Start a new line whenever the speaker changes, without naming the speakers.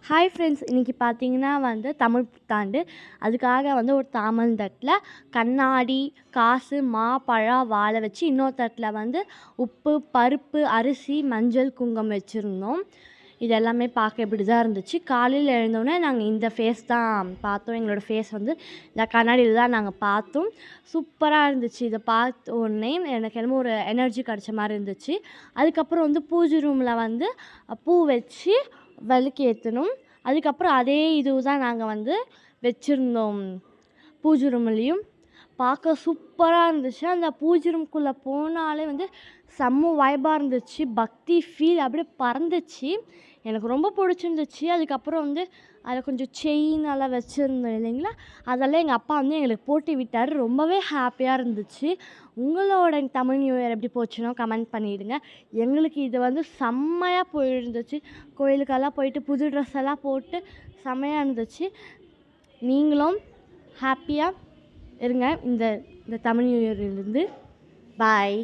Hi friends, இன்றைக்கி பார்த்தீங்கன்னா தமிழ் புத்தாண்டு. அதுக்காக ஒரு தாமல் தட்டில் கண்ணாடி, காசு, மா, பழம், வாழை வச்சு இன்னொரு தட்டில் உப்பு, பருப்பு, அரிசி, மஞ்சள், குங்குமம் வச்சுருந்தோம். இது எல்லாமே பார்க்க இப்படி தான் இருந்துச்சு. காலையில் எழுந்தோடனே நாங்கள் இந்த ஃபேஸ் தான் பார்த்தோம். எங்களோட ஃபேஸ் இந்த கண்ணாடியில் தான் நாங்கள் பார்த்தோம். சூப்பராக இருந்துச்சு. இதை பார்த்த உடனே எனக்கு என்னமோ ஒரு எனர்ஜி கிடச்ச மாதிரி இருந்துச்சு. அதுக்கப்புறம் பூஜை ரூமில் பூ வச்சு விளக்கேற்றணும். அதுக்கப்புறம் அதே இது தான் நாங்கள் வச்சுருந்தோம் பூஜை ரூம்லேயும். பார்க்க சூப்பராக இருந்துச்சு. அந்த பூஜை ரூம்குள்ளே போனாலே செம்ம வைபாக இருந்துச்சு. பக்தி ஃபீல் அப்படியே பறந்துச்சு. எனக்கு ரொம்ப பிடிச்சிருந்துச்சு. அதுக்கப்புறம் அதில் கொஞ்சம் செயினெல்லாம் வச்சுருந்தோம் இல்லைங்களா, அதெல்லாம் எங்கள் அப்பா எங்களுக்கு போட்டு விட்டார். ரொம்பவே ஹாப்பியாக இருந்துச்சு. உங்களோட தமிழ் நியூ இயர் எப்படி போச்சுன்னா கமெண்ட் பண்ணிவிடுங்க. எங்களுக்கு இது செம்மையாக போயிருந்துச்சு. கோயிலுக்கெல்லாம் போயிட்டு புது ட்ரெஸ் எல்லாம் போட்டு செம்மையாக இருந்துச்சு. நீங்களும் ஹாப்பியாக இருங்க இந்த தமிழ் நியூ இயர்லேருந்து. பாய்.